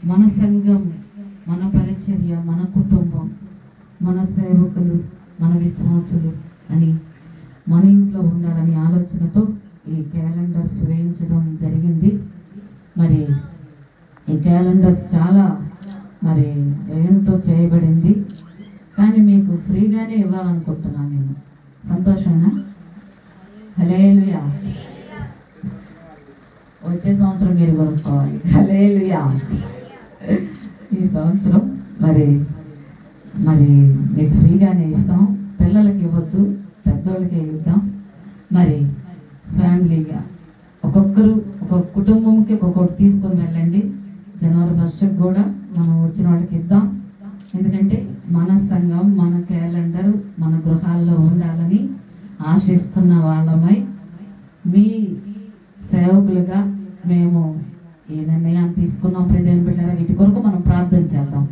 మన సంఘం, మన పరిచర్య, మన కుటుంబం, మన సేవకులు, మన విశ్వాసులు అని మన ఇంట్లో ఉండాలని ఆలోచనతో ఈ క్యాలెండర్స్ వేయించడం జరిగింది. మరి ఈ క్యాలెండర్స్ చాలా వ్యయంతో చేయబడింది, కానీ మీకు ఫ్రీగానే ఇవ్వాలనుకుంటున్నాను నేను. సంతోషమేనా? హల్లెలూయా. వచ్చే సంవత్సరం మీరు కొనుక్కోవాలి. హల్లెలూయా. ఈ సంవత్సరం మరి మీకు ఫ్రీగానే ఇస్తాం. పిల్లలకి ఇవ్వద్దు, పెద్దోళ్ళకే ఇద్దాం. మరి ఫ్యామిలీగా ఒక్కొక్కరు ఒక్కొక్క కుటుంబంకి ఒక్కొక్కటి తీసుకొని వెళ్ళండి. జనవరి 1st కూడా మనం వచ్చిన వాళ్ళకి ఇద్దాం. ఎందుకంటే మన సంఘం, మన క్యాలెండర్ మన గృహాల్లో ఉండాలని ఆశిస్తున్న వాళ్ళమై మీ సేవకులుగా మేము ఈ నిర్ణయాన్ని తీసుకున్నాం. ప్రియమైన బిడ్డలారా, వీటి కొరకు మనం ప్రార్థన చేద్దాం.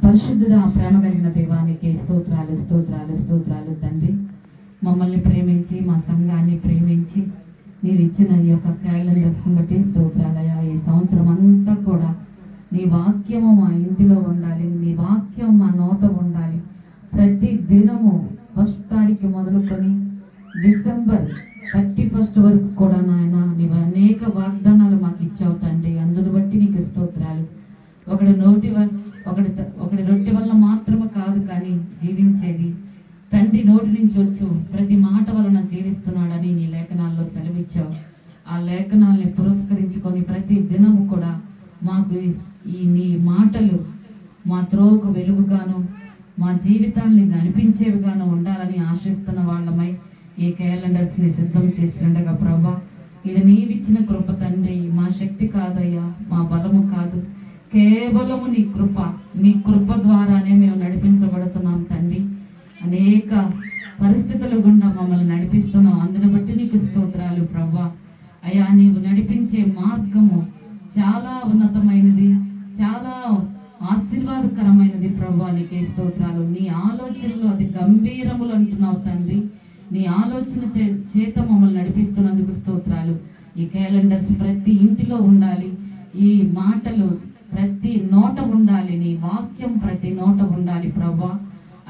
పరిశుద్ధుడా, ప్రేమ కలిగిన దేవానికి స్తోత్రాలు స్తోత్రాలు స్తోత్రాలు తండ్రి. మమ్మల్ని ప్రేమించి, మా సంఘాన్ని ప్రేమించి మీరు ఇచ్చిన ఈ యొక్క క్యాలెండర్స్ని బట్టి స్తోత్రాలయ్యా. ఈ సంవత్సరం అంతా కూడా నీ వాక్యము మా ఇంటిలో ఉండాలి, నీ వాక్యం మా నోట ఉండాలి. ప్రతి దినము 1st తారీఖు మొదలుకొని డిసెంబర్ 31 వరకు కూడా నాయన నీవు అనేక వాగ్దానాలు మాకు ఇచ్చావు తండ్రి. అందును బట్టి నీకు స్తోత్రాలు. ఒకటి రొట్టె వల్ల మాత్రమే కాదు కానీ జీవించేది తండ్రి నోటి నుంచి వచ్చు ప్రతి మాట వలన జీవిస్తున్నాడని నీ లేఖనాల్లో సెలవిచ్చావు. ఆ లేఖనాల్ని పురస్కరించుకొని ప్రతి దినము కూడా మాకు ఈ నీ మాటలు మా త్రోవకు వెలుగుగాను, మా జీవితాల్ని నడిపించేవిగాను ఉండాలని ఆశిస్తున్న వాళ్ళమై ఈ క్యాలెండర్స్ని సిద్ధం చేస్తుండగా ప్రభా, ఇది నీవిచ్చిన కృప తండ్రి. మా శక్తి కాదయ్యా, మా బలము కాదు, కేవలము నీ కృప ద్వారానే మేము నడిపించబడుతున్నాం తండ్రి. అనేక పరిస్థితుల గుండా మమ్మల్ని నడిపిస్తున్నాం. అందుని బట్టి నీకు స్తోత్రాలు ప్రభా. అయ్యా, నీవు నడిపించే మార్గము చాలా ఉన్నతమైనది, చాలా ఆశీర్వాదకరమైనది ప్రభా. నీకే స్తోత్రాలు. నీ ఆలోచనలు అది గంభీరములు అంటున్నావు తండ్రి. నీ ఆలోచన చేత మమ్మల్ని నడిపిస్తున్నందుకు స్తోత్రాలు. ఈ క్యాలెండర్స్ ప్రతి ఇంటిలో ఉండాలి, ఈ మాటలు ప్రతి నోట ఉండాలి, నీ వాక్యం ప్రతి నోట ఉండాలి ప్రభా.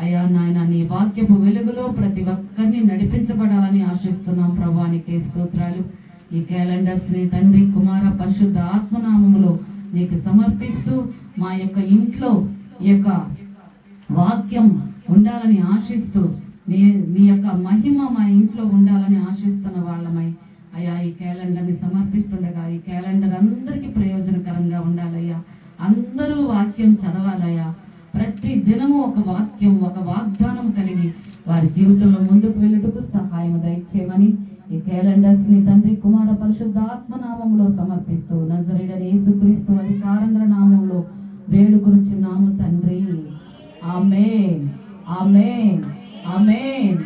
అయ్యా నాయన, నీ వాక్యపు వెలుగులో ప్రతి ఒక్కరిని నడిపించబడాలని ఆశిస్తున్నాం ప్రభా. నీకే స్తోత్రాలు. ఈ క్యాలెండర్స్ని తండ్రి, కుమార, పరిశుద్ధ ఆత్మనామములో నీకు సమర్పిస్తూ మా యొక్క ఇంట్లో ఈ యొక్క వాక్యం ఉండాలని ఆశిస్తూ నీ యొక్క మహిమ మా ఇంట్లో ఉండాలని ఆశిస్తున్న వాళ్ళమై అయ్యా ఈ క్యాలెండర్ని సమర్పిస్తుండగా ఈ క్యాలెండర్ అందరికీ ప్రయోజనకరంగా ఉండాలయ్యా. అందరూ వాక్యం చదవాలయ్యా. ప్రతి దినము ఒక వాక్యం, ఒక వాగ్దానం కలిగి వారి జీవితంలో ముందుకు వెళ్ళుటకు సహాయం దయచేయమని ఈ క్యాలెండర్స్ని తండ్రి, కుమార, పరిశుద్ధ ఆత్మనామంలో సమర్పిస్తూ నజరేయుడైన యేసుక్రీస్తు అధికారంగల నామంలో వేడుకొనుచున్నాము తండ్రి. ఆమేన్, ఆమేన్, ఆమేన్.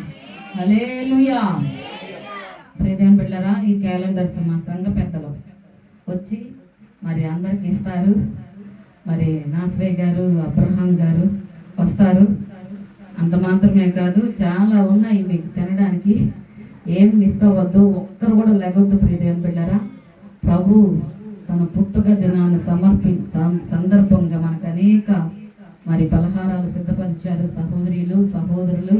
హల్లెలూయా. ప్రియమైన బిడ్డలారా, ఈ క్యాలెండర్స్ మా సంఘ పెద్దలు వచ్చి మరి అందరికి ఇస్తారు. మరి నాస్వయ్య గారు, అబ్రహాం గారు వస్తారు. అంత మాత్రమే కాదు, చాలా ఉన్నాయి మీకు తినడానికి. ఏం మిస్ అవ్వద్దు, ఒక్కరు కూడా లేవద్దు. ప్రియమైన బిడ్డలారా, ప్రభు తన పుట్టుక దినాన్ని సందర్భంగా మనకు అనేక మరి పలహారాలు సిద్ధపరిచారు. సహోదరులు